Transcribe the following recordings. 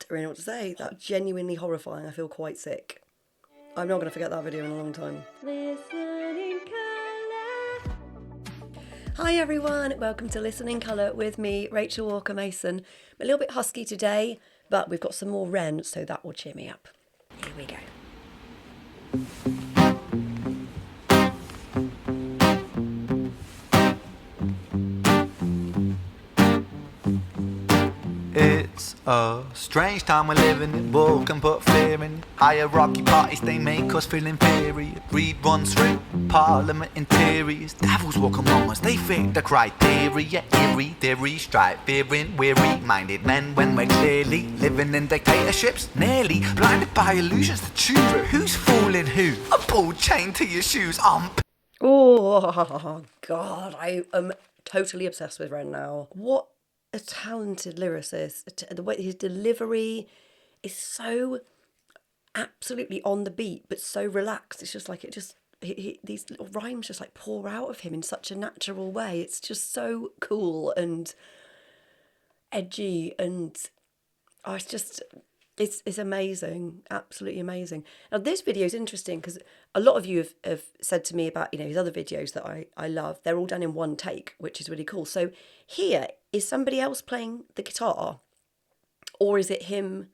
don't really know what to say. That's genuinely horrifying. I feel quite sick. I'm not going to forget that video in a long time. Listen in colour. Hi everyone, welcome to Listen in Colour with me, Rachel Walker-Mason. I'm a little bit husky today, but we've got some more Ren, so that will cheer me up. Here we go. It's a strange time we're living in. Bull can put fear in. Hierarchy parties, they make us feel inferior. Greed runs through parliament interiors. Devils walk among us, they fit the criteria. Eerie theory, strife, fearing, weary-minded men when we're clearly living in dictatorships. Nearly blinded by illusions to choose who's fooling who. A ball chained to your shoes, Oh, God, I am totally obsessed with Ren now. What a talented lyricist. The way his delivery is so absolutely on the beat, but so relaxed. It's just like these little rhymes just like pour out of him in such a natural way. It's just so cool and edgy, and it's amazing, absolutely amazing. Now this video is interesting because a lot of you have said to me about, his other videos that I love. They're all done in one take, which is really cool. So here is somebody else playing the guitar, or is it him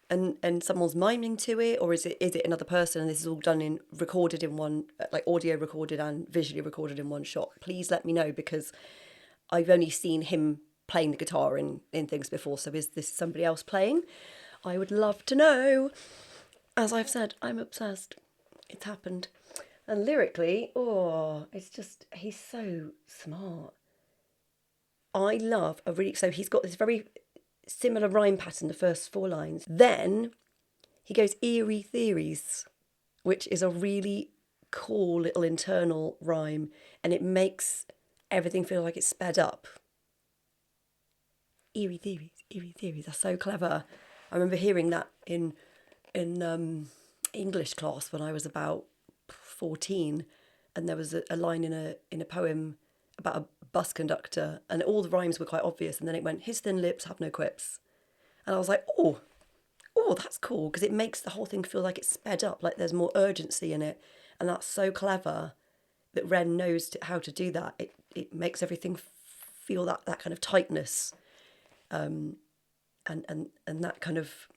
and someone's miming to it, or is it another person, and this is all done recorded in one, like audio recorded and visually recorded in one shot? Please let me know, because I've only seen him playing the guitar in things before. So is this somebody else playing? I would love to know. As I've said, I'm obsessed. It's happened. And lyrically, he's so smart. I love so he's got this very similar rhyme pattern, the first 4 lines. Then he goes eerie theories, which is a really cool little internal rhyme, and it makes everything feel like it's sped up. Eerie theories are so clever. I remember hearing that in English class when I was about 14, and there was a line in a poem about a bus conductor, and all the rhymes were quite obvious, and then it went, his thin lips have no quips. And I was like, oh, that's cool, because it makes the whole thing feel like it's sped up, like there's more urgency in it. And that's so clever that Ren knows how to do that. It makes everything feel that kind of tightness, and that kind of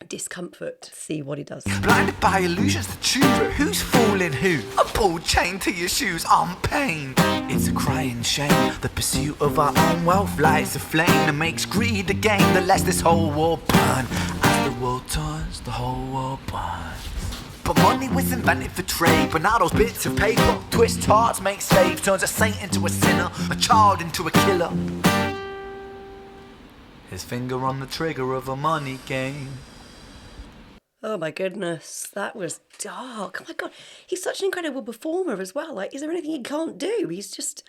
discomfort. See what he does. blinded by illusions to choose who's fooling who. A ball chained to your shoes, pain. It's a crying shame. The pursuit of our own wealth lights a flame that makes greed a game that lets this whole world burn. As the world turns, the whole world burns. But money was invented for trade, but now those bits of paper twist hearts, make slaves, turns a saint into a sinner, a child into a killer. His finger on the trigger of a money game. Oh my goodness, that was dark. Oh my God, he's such an incredible performer as well. Like, is there anything he can't do? He's just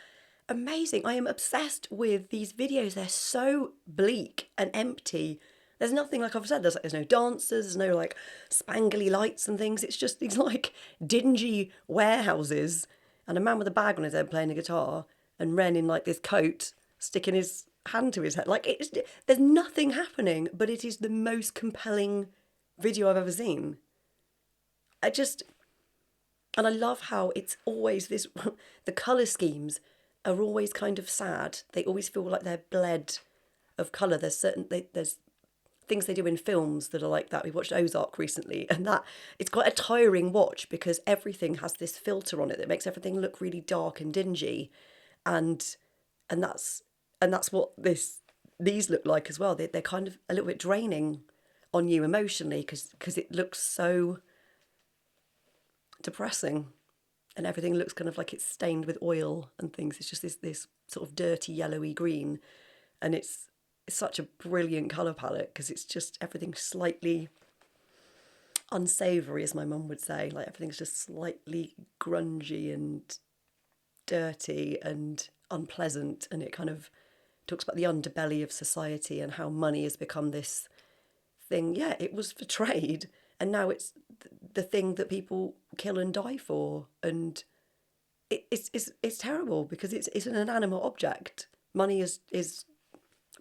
amazing. I am obsessed with these videos. They're so bleak and empty. There's nothing, like I've said, there's no dancers, there's no like spangly lights and things. It's just these like dingy warehouses and a man with a bag on his head playing a guitar, and Ren in like this coat sticking his hand to his head. Like, there's nothing happening, but it is the most compelling video I've ever seen. And I love how it's always this, the colour schemes are always kind of sad. They always feel like they're bled of colour. There's things they do in films that are like that. We watched Ozark recently, and that it's quite a tiring watch because everything has this filter on it that makes everything look really dark and dingy, and that's what these look like as well. They're kind of a little bit draining on you emotionally because it looks so depressing, and everything looks kind of like it's stained with oil and things. It's just this sort of dirty yellowy green, and it's such a brilliant colour palette because it's just everything slightly unsavoury, as my mum would say. Like, everything's just slightly grungy and dirty and unpleasant, and it kind of talks about the underbelly of society and how money has become this thing. Yeah, it was for trade, and now it's the thing that people kill and die for, and it's terrible because it's an inanimate object. Money is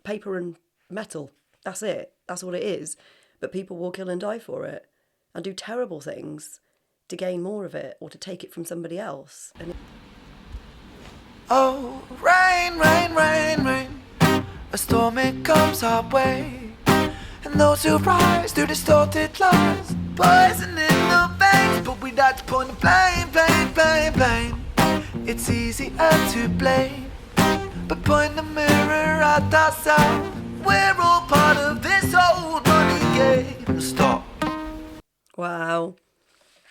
paper and metal. That's it. That's all it is. But people will kill and die for it and do terrible things to gain more of it or to take it from somebody else. Oh, rain, rain, rain, rain. A storm it comes our way. And those who rise through distorted lies, poison in the veins. But we like to point the blame, blame, blame, blame. It's easier to blame, but point the mirror at ourselves. We're all part of this old money game. Stop. Wow.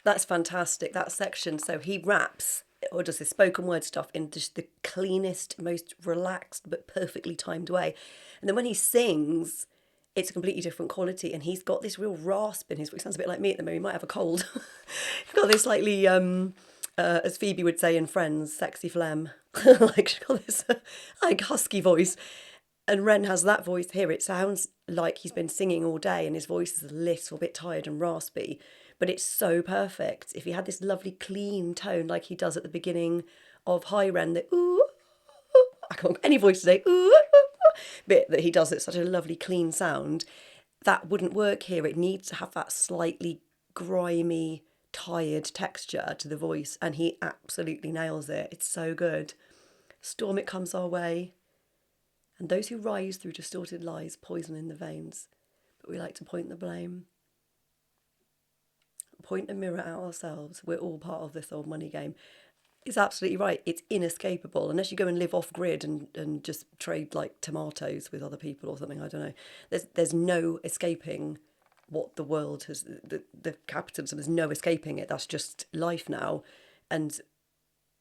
That's fantastic, that section. So he raps, or does this spoken word stuff in just the cleanest, most relaxed, but perfectly timed way. And then when he sings, it's a completely different quality. And he's got this real rasp in his voice. Sounds a bit like me at the moment. He might have a cold. He's got this slightly, as Phoebe would say in Friends, sexy phlegm. Like, she's got this like husky voice. And Ren has that voice here. It sounds like he's been singing all day and his voice is a little bit tired and raspy. But it's so perfect. If he had this lovely clean tone like he does at the beginning of Hi Ren, the ooh, I can't any voice today, ooh, bit that he does at such a lovely clean sound, that wouldn't work here. It needs to have that slightly grimy, tired texture to the voice, and he absolutely nails it. It's so good. Storm it comes our way, and those who rise through distorted lies poison in the veins, but we like to point the blame. Point a mirror at ourselves. We're all part of this old money game. It's absolutely right. It's inescapable unless you go and live off grid and just trade like tomatoes with other people or something. I don't know. There's no escaping what the world has. The capitalism, there's no escaping it. That's just life now. And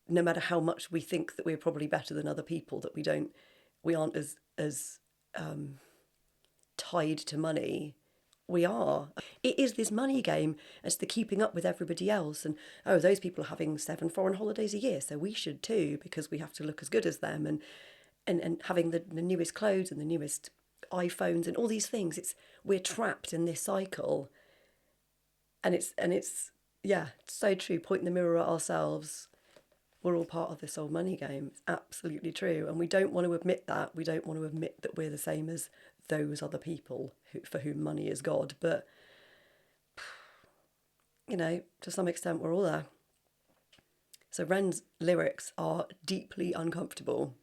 no matter how much we think that we're probably better than other people, that we aren't as tied to money. We are. It is this money game as the keeping up with everybody else. And, oh, those people are having 7 foreign holidays a year, so we should too, because we have to look as good as them. And having the newest clothes and the newest iPhones and all these things. We're trapped in this cycle. And it's yeah, it's so true. Point in the mirror at ourselves. We're all part of this old money game. It's absolutely true. And we don't want to admit that. We don't want to admit that we're the same as those other people for whom money is God. But, you know, to some extent, we're all there. So Ren's lyrics are deeply uncomfortable.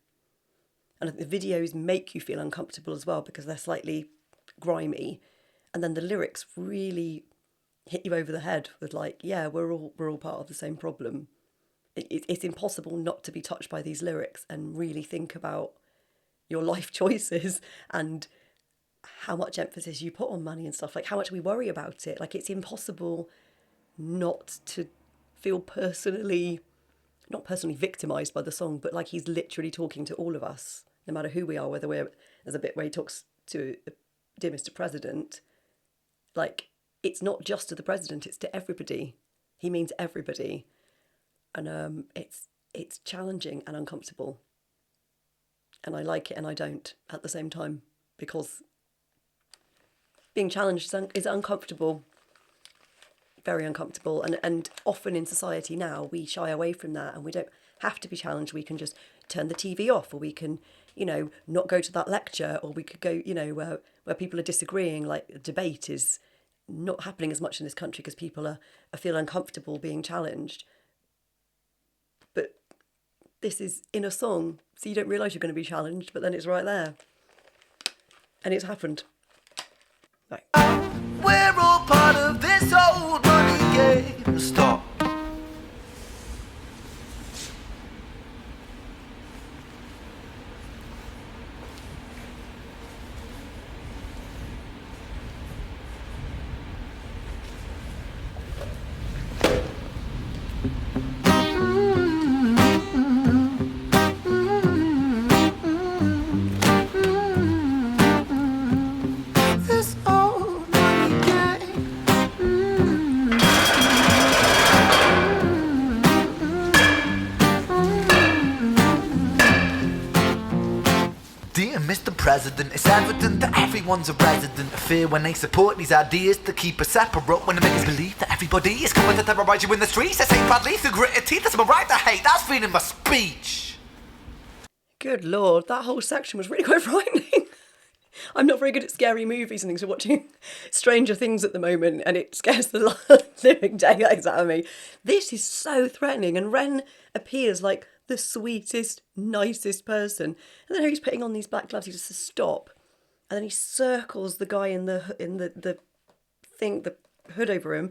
And the videos make you feel uncomfortable as well because they're slightly grimy. And then the lyrics really hit you over the head with like, yeah, we're all part of the same problem. It's impossible not to be touched by these lyrics and really think about your life choices and how much emphasis you put on money and stuff, like how much we worry about it. Like, it's impossible not to feel not personally victimised by the song, but like he's literally talking to all of us, no matter who we are, whether there's a bit where he talks to dear Mr. President, like, it's not just to the president, it's to everybody. He means everybody. And it's challenging and uncomfortable. And I like it and I don't at the same time, because being challenged is uncomfortable, very uncomfortable. And often in society now, we shy away from that and we don't have to be challenged. We can just turn the TV off, or we can, you know, not go to that lecture, or we could go, you know, where people are disagreeing, like debate is not happening as much in this country because people feel uncomfortable being challenged. But this is in a song, so you don't realise you're going to be challenged, but then it's right there. And it's happened. Right. We're all part of this old money game. Stop. Mr. President, it's evident that everyone's a resident of fear when they support these ideas to keep us separate, when they make us believe that everybody is coming to terrorise you in the streets. They say badly through gritted teeth. That's my right to hate. That's freedom of speech. Good Lord, that whole section was really quite frightening. I'm not very good at scary movies and things. We're watching Stranger Things at the moment, and it scares the living daylights out of me. This is so threatening, and Ren appears like the sweetest, nicest person. And then he's putting on these black gloves. He just says stop, and then he circles the guy in the thing, the hood over him.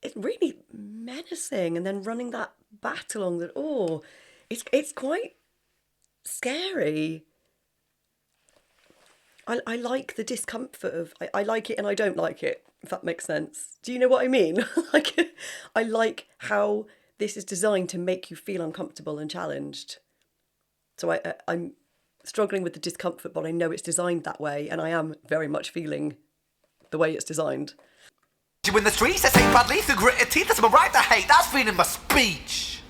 It's really menacing, and then running that bat along the. Oh, it's quite scary. I like the discomfort of I like it and I don't like it, if that makes sense. Do you know what I mean? Like, I like how this is designed to make you feel uncomfortable and challenged. So I'm struggling with the discomfort, but I know it's designed that way, and I am very much feeling the way it's designed. You in the streets, I say badly through gritted teeth. That's my right to hate. That's freedom of speech.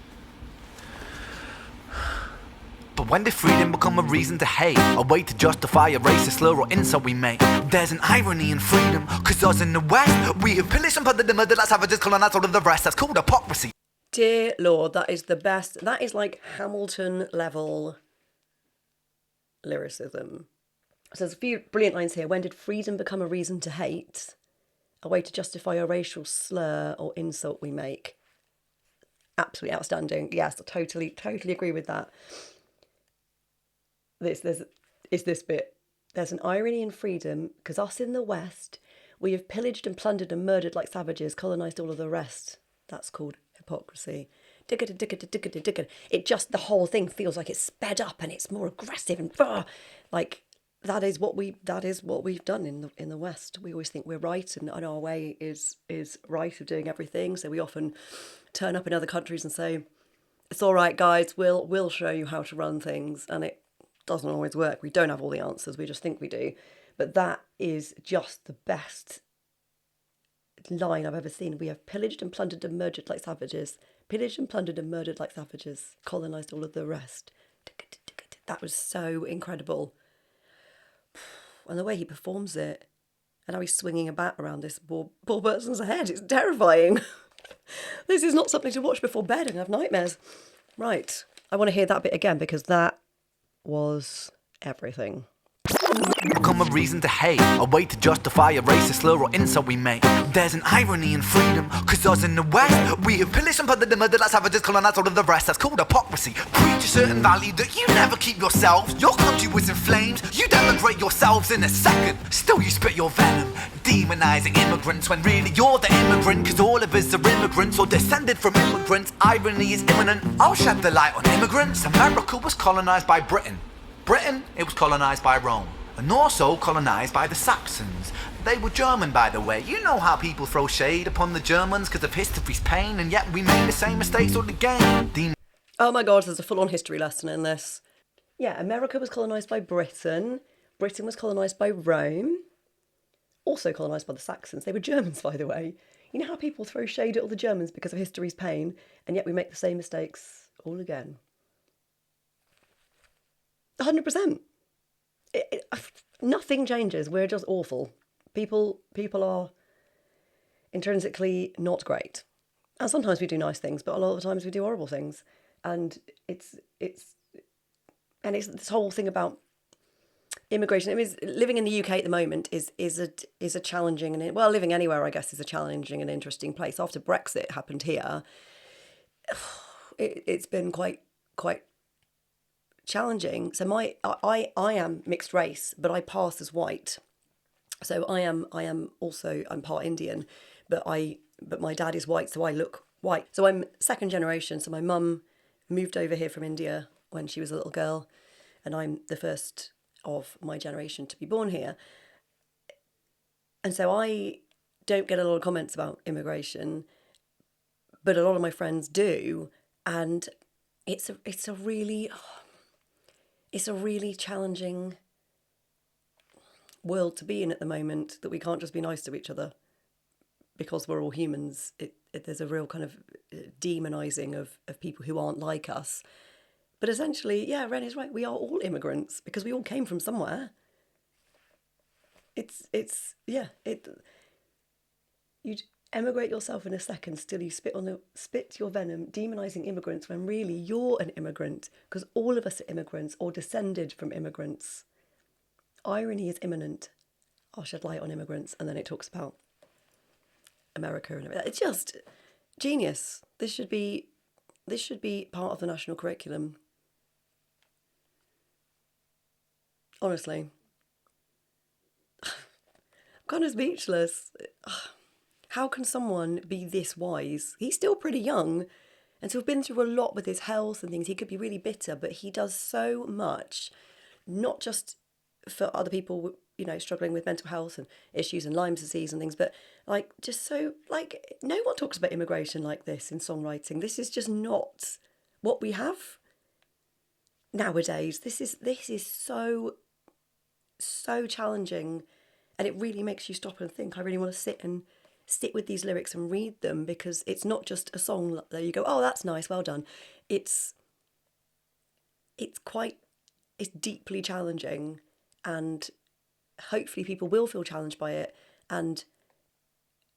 But when did freedom become a reason to hate? A way to justify a racist slur or insult we make? There's an irony in freedom, cause us in the West, we have pillaged and plundered the murder like savages, colonised all of the rest. That's called hypocrisy. Dear Lord, that is the best. That is like Hamilton level lyricism. So there's a few brilliant lines here. When did freedom become a reason to hate? A way to justify a racial slur or insult we make. Absolutely outstanding. Yes, I totally agree with that. This bit. There's an irony in freedom, because us in the West, we have pillaged and plundered and murdered like savages, colonised all of the rest. That's called hypocrisy. It just, the whole thing feels like it's sped up and it's more aggressive and like that is what we've done in the West. We always think we're right and our way is right of doing everything. So we often turn up in other countries and say, it's all right, guys, we'll show you how to run things, and it doesn't always work. We don't have all the answers. We just think we do. But that is just the best line I've ever seen. We have pillaged and plundered and murdered like savages. Pillaged and plundered and murdered like savages. Colonised all of the rest. That was so incredible. And the way he performs it, and how he's swinging a bat around this poor person's head, it's terrifying. This is not something to watch before bed and have nightmares. Right, I want to hear that bit again, because that was everything. Become a reason to hate, a way to justify a racist slur or insult we make. There's an irony in freedom, cause us in the West, we have pillaged and plundered the murder like savages, colonised all of the rest. That's called hypocrisy. Preach a certain value that you never keep yourselves. Your country was in flames, you denigrate yourselves in a second. Still you spit your venom, demonising immigrants when really you're the immigrant, cause all of us are immigrants or descended from immigrants. Irony is imminent. I'll shed the light on immigrants. America was colonised by Britain. Britain, it was colonised by Rome. And also colonised by the Saxons. They were German, by the way. You know how people throw shade upon the Germans because of history's pain, and yet we made the same mistakes all again. Oh my God, there's a full-on history lesson in this. Yeah, America was colonised by Britain. Britain was colonised by Rome. Also colonised by the Saxons. They were Germans, by the way. You know how people throw shade at all the Germans because of history's pain, and yet we make the same mistakes all again. 100%. Nothing changes. We're just awful. People are intrinsically not great. And sometimes we do nice things, but a lot of the times we do horrible things. And it's this whole thing about immigration. I mean, living in the UK at the moment is a challenging and, well, living anywhere, I guess, is a challenging and interesting place. After Brexit happened here, it's been quite challenging. So I am mixed race, but I pass as white. So I'm part Indian, but my dad is white, so I look white. So I'm second generation. So my mum moved over here from India when she was a little girl, and I'm the first of my generation to be born here. And so I don't get a lot of comments about immigration, but a lot of my friends do, and it's a really challenging world to be in at the moment, that we can't just be nice to each other because we're all humans. There's a real kind of demonising of people who aren't like us. But essentially, yeah, Ren is right. We are all immigrants because we all came from somewhere. You'd emigrate yourself in a second, still you spit your venom, demonising immigrants when really you're an immigrant, because all of us are immigrants or descended from immigrants. Irony is imminent. I'll shed light on immigrants, and then it talks about America and everything. It's just genius. This should be part of the national curriculum. Honestly. I'm kind of speechless. How can someone be this wise? He's still pretty young, and to have been through a lot with his health and things, he could be really bitter, but he does so much, not just for other people, you know, struggling with mental health and issues and Lyme disease and things, but like, just so, like, no one talks about immigration like this in songwriting. This is just not what we have nowadays. This is so challenging, and it really makes you stop and think. I really want to sit with these lyrics and read them, because it's not just a song that you go, oh, that's nice, well done. It's deeply challenging, and hopefully people will feel challenged by it, and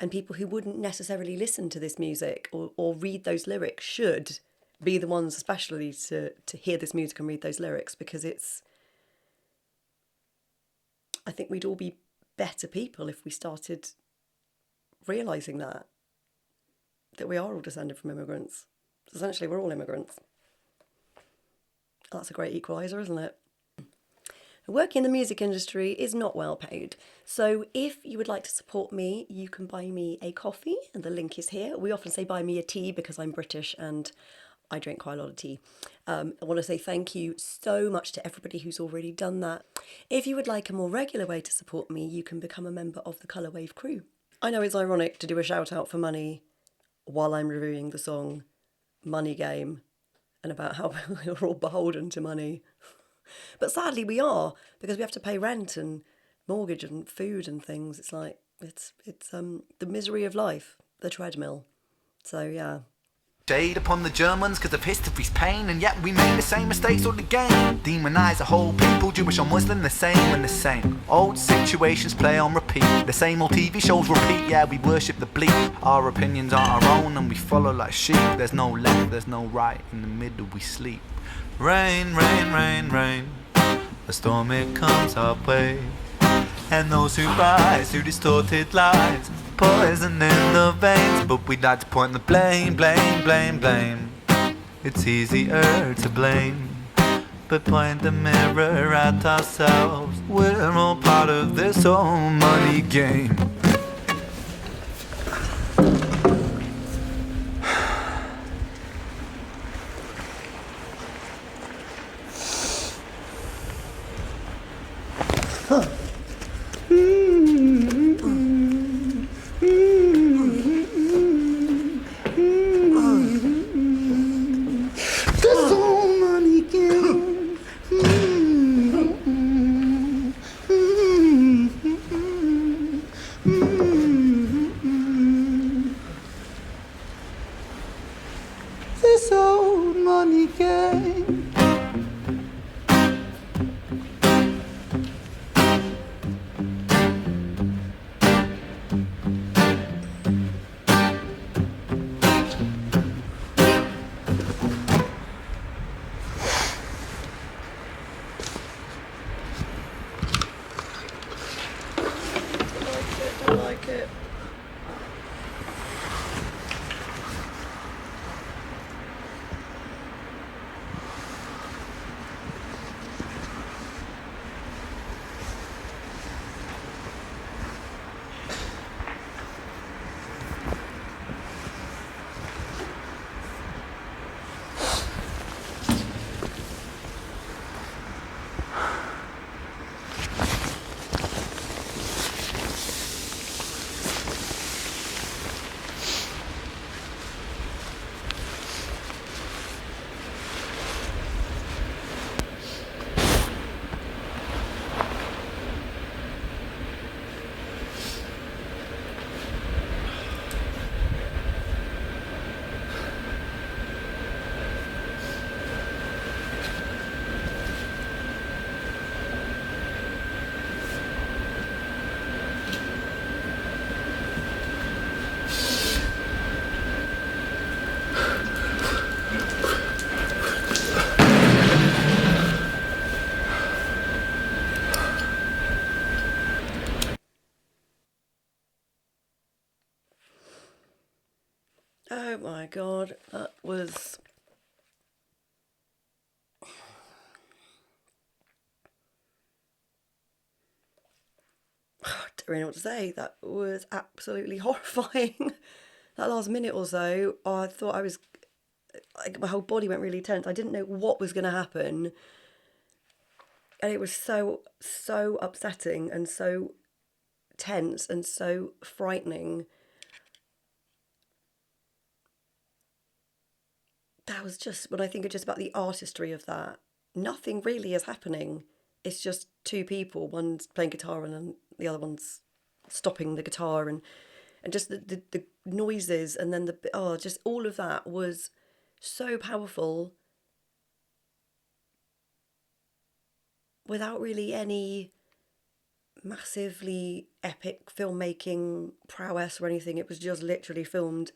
people who wouldn't necessarily listen to this music or read those lyrics should be the ones especially to hear this music and read those lyrics, because I think we'd all be better people if we started realising that we are all descended from immigrants. Essentially, we're all immigrants. That's a great equaliser, isn't it? Working in the music industry is not well paid. So if you would like to support me, you can buy me a coffee, and the link is here. We often say buy me a tea because I'm British and I drink quite a lot of tea. I want to say thank you so much to everybody who's already done that. If you would like a more regular way to support me, you can become a member of the Colour Wave crew. I know it's ironic to do a shout out for money while I'm reviewing the song Money Game and about how we're all beholden to money. But sadly we are, because we have to pay rent and mortgage and food and things. It's like, it's the misery of life, the treadmill. So yeah. Shade upon the Germans because of history's pain, and yet we make the same mistakes all again. Demonise a whole people, Jewish or Muslim, the same and the same. Old situations play on repeat, the same old TV shows repeat. Yeah, we worship the bleak, our opinions are our own and we follow like sheep. There's no left, there's no right, in the middle we sleep. Rain, rain, rain, rain, a storm it comes our way, and those who rise through distorted lies, poison in the veins. But we'd like to point the blame, blame, blame, blame. It's easier to blame, but point the mirror at ourselves. We're all part of this whole money game. This old money game. my God, that was... I don't really know what to say. That was absolutely horrifying. That last minute or so, I thought I was... Like, my whole body went really tense. I didn't know what was going to happen. And it was so upsetting and so tense and so frightening. That was just, when I think just about the artistry of that, nothing really is happening. It's just two people, one's playing guitar and then the other one's stopping the guitar, and just the noises, and then just all of that was so powerful without really any massively epic filmmaking prowess or anything. It was just literally filmed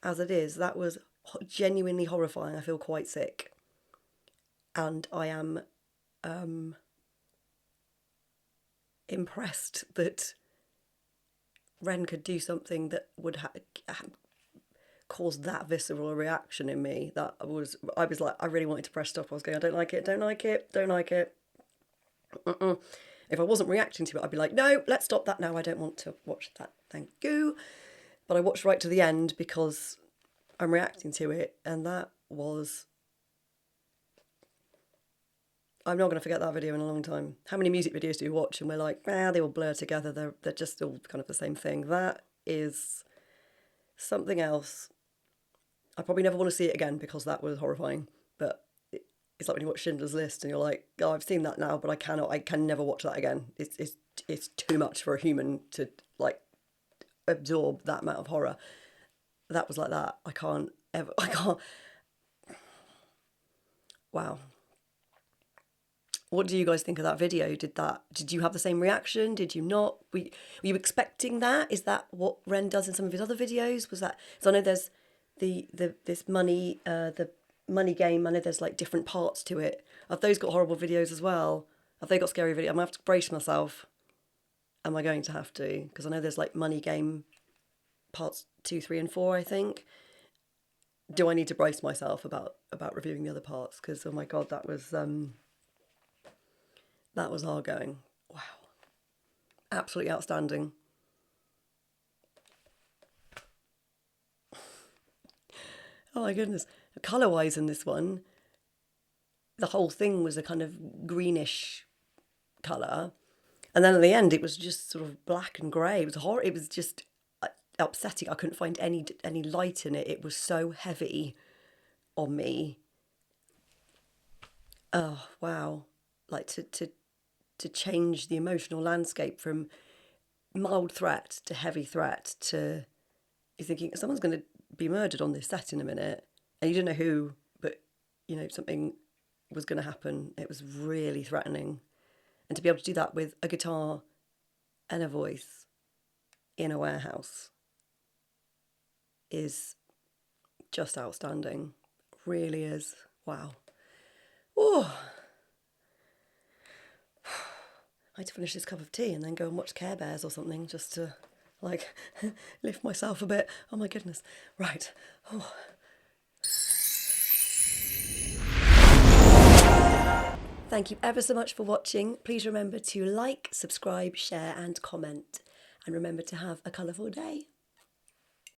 as it is. That was genuinely horrifying. I feel quite sick. And I am impressed that Ren could do something that would cause that visceral reaction in me. I was like, I really wanted to press stop. I was going, I don't like it, don't like it, don't like it. If I wasn't reacting to it, I'd be like, no, let's stop that now. I don't want to watch that. Thank you. But I watched right to the end because I'm reacting to it, and that was... I'm not going to forget that video in a long time. How many music videos do you watch and we're like, they all blur together, they're just all kind of the same thing? That is something else. I probably never want to see it again because that was horrifying. But it's like when you watch Schindler's List and you're like, oh, I've seen that now, but I can never watch that again. It's too much for a human to like absorb that amount of horror. That was like that. I can't. Wow. What do you guys think of that video? Did you have the same reaction? Did you not? Were you expecting that? Is that what Ren does in some of his other videos? Was that... So I know there's the money game. I know there's like different parts to it. Have those got horrible videos as well? Have they got scary videos? I'm gonna have to brace myself. Am I going to have to? Because I know there's like money game parts 2, 3, and 4, I think. Do I need to brace myself about reviewing the other parts? Because, oh my God, that was hard going. Wow. Absolutely outstanding. Oh my goodness. Colour-wise in this one, the whole thing was a kind of greenish colour. And then at the end, it was just sort of black and grey. It was horrible. It was just upsetting. I couldn't find any light in it. It was so heavy on me. Oh, wow. Like to change the emotional landscape from mild threat to heavy threat to... You're thinking, someone's going to be murdered on this set in a minute. And you don't know who, but, you know, something was going to happen. It was really threatening. And to be able to do that with a guitar and a voice in a warehouse is just outstanding. Really is. Wow. Oh, I had to finish this cup of tea and then go and watch Care Bears or something just to, like, lift myself a bit. Oh my goodness. Right. Oh. Thank you ever so much for watching. Please remember to like, subscribe, share and comment. And remember to have a colourful day.